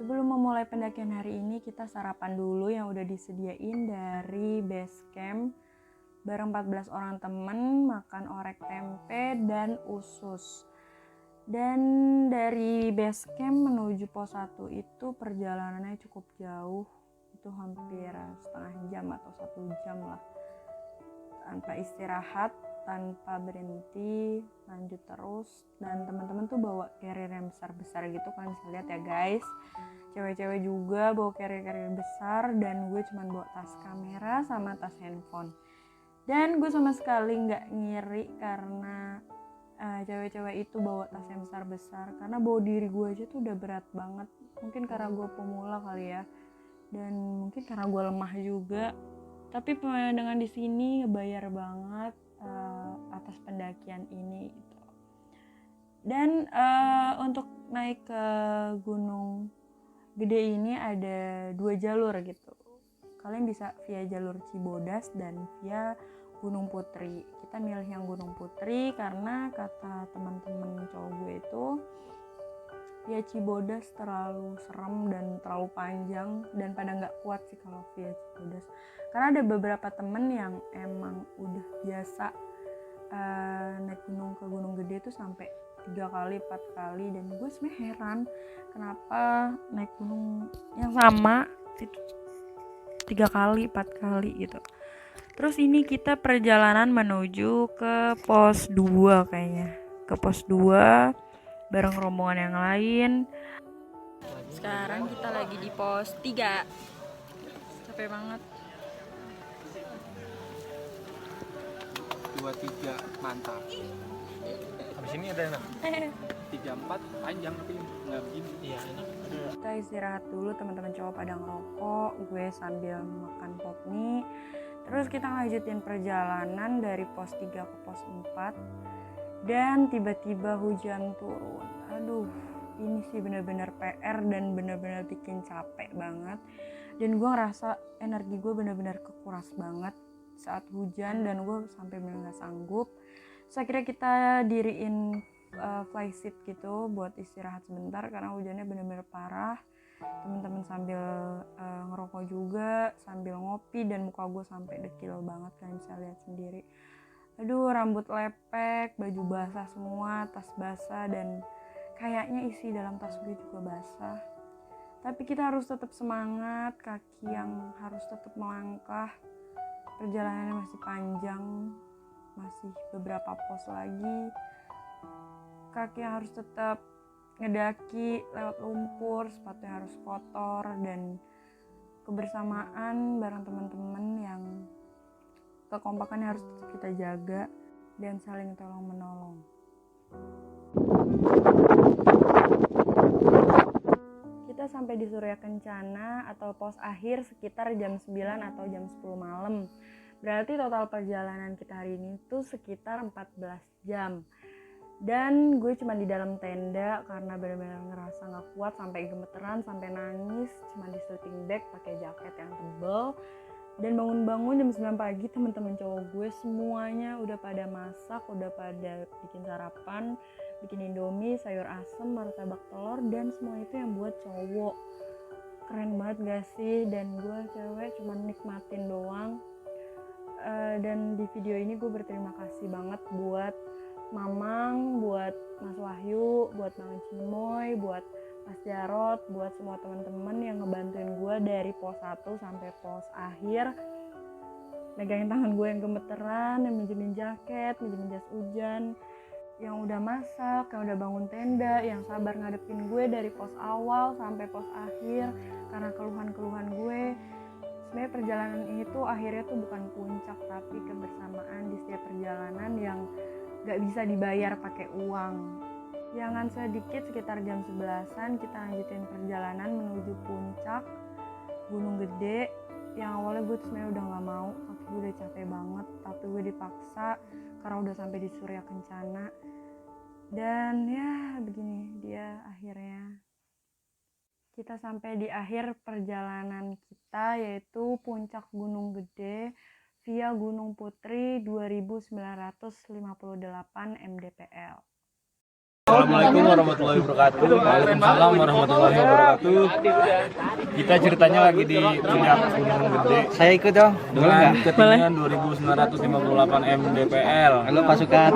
Sebelum memulai pendakian hari ini, kita sarapan dulu yang udah disediain dari base camp. Bareng 14 orang temen, makan orek tempe dan usus. Dan dari base camp menuju pos 1 itu perjalanannya cukup jauh. Itu hampir setengah jam atau 1 jam lah. Tanpa istirahat, tanpa berhenti, lanjut terus. Dan teman-teman tuh bawa carrier yang besar-besar gitu, kalian bisa lihat ya guys. Cewek-cewek juga bawa carrier besar, dan gue cuma bawa tas kamera sama tas handphone. Dan gue sama sekali nggak ngiri karena cewek-cewek itu bawa tas yang besar-besar, karena bawa diri gue aja tuh udah berat banget. Mungkin karena gue pemula kali ya, dan mungkin karena gue lemah juga. Tapi pemandangan di sini ngebayar banget atas pendakian ini gitu. Dan untuk naik ke Gunung Gede ini ada 2 jalur gitu. Kalian bisa via jalur Cibodas dan via Gunung Putri. Kita milih yang Gunung Putri karena kata teman-teman cowok gue itu via Cibodas terlalu serem dan terlalu panjang, dan pada nggak kuat sih kalau via Cibodas. Karena ada beberapa temen yang emang udah biasa naik gunung ke Gunung Gede itu sampai 3 kali, 4 kali, dan gue sebenarnya heran kenapa naik gunung yang sama itu 3 kali, 4 kali gitu. Terus ini kita perjalanan menuju ke pos 2 kayaknya. Ke pos 2 bareng rombongan yang lain. Sekarang kita lagi di pos 3. Capek banget. 23 mantap. Habis ini ada enak. 34 panjang tapi nggak begini. Iya enak. Kita istirahat dulu, teman-teman cowok pada ngerokok, gue sambil makan pop mie. Terus kita lanjutin perjalanan dari pos 3 ke pos 4. Dan tiba-tiba hujan turun. Aduh, ini sih benar-benar PR dan benar-benar bikin capek banget. Dan gue ngerasa energi gue benar-benar kekuras banget saat hujan, dan gue sampai benar gak sanggup. Terus akhirnya kita diriin fly seat gitu buat istirahat sebentar karena hujannya benar-benar parah. Teman-teman sambil ngerokok juga, sambil ngopi, dan muka gue sampai dekil banget, kalian bisa lihat sendiri. Aduh, rambut lepek, baju basah semua, tas basah, dan kayaknya isi dalam tas gue juga basah. Tapi kita harus tetap semangat, kaki yang harus tetap melangkah. Perjalanannya masih panjang, masih beberapa pos lagi. Kaki harus tetap ngedaki lewat lumpur, sepatunya harus kotor, dan kebersamaan bareng teman-teman yang kekompakannya harus tetap kita jaga dan saling tolong menolong. Kita sampai di Surya Kencana atau pos akhir sekitar jam 9 atau jam 10 malam. Berarti total perjalanan kita hari ini tuh sekitar 14 jam. Dan gue cuma di dalam tenda karena benar-benar ngerasa gak kuat, sampai gemeteran, sampai nangis. Cuma di sleeping bag pakai jaket yang tebel. Dan bangun-bangun jam 9 pagi, teman-teman cowok gue semuanya udah pada masak, udah pada bikin sarapan, bikin indomie, sayur asem, martabak telur, dan semua itu yang buat cowok. Keren banget gak sih? Dan gue cewek cuma nikmatin doang. Dan di video ini gue berterima kasih banget buat Mamang, buat Mas Wahyu, buat Bang Cimoy, buat Mas Jarot, buat semua teman-teman yang ngebantuin gue dari pos 1 sampai pos akhir. Megangin tangan gue yang gemeteran, yang minjemin jaket, minjemin jas hujan, yang udah masak, yang udah bangun tenda, yang sabar ngadepin gue dari pos awal sampai pos akhir karena keluhan-keluhan gue. Sebenarnya perjalanan ini tuh akhirnya tuh bukan puncak, tapi kebersamaan di setiap perjalanan yang gak bisa dibayar pakai uang. Jangan sedikit, sekitar jam 11-an kita lanjutin perjalanan menuju puncak Gunung Gede. Yang awalnya gue tuh sebenarnya udah gak mau, kaki gue udah capek banget, tapi gue dipaksa karena udah sampai di Surya Kencana. Dan ya begini dia akhirnya. Kita sampai di akhir perjalanan kita, yaitu puncak Gunung Gede via Gunung Putri 2958 mdpl. Assalamualaikum warahmatullahi wabarakatuh. Waalaikumsalam warahmatullahi wabarakatuh. Kita ceritanya lagi di puncak Gunung Gede. Saya ikut dong. Dengan ketinggian 2958 mdpl. Halo pasukan.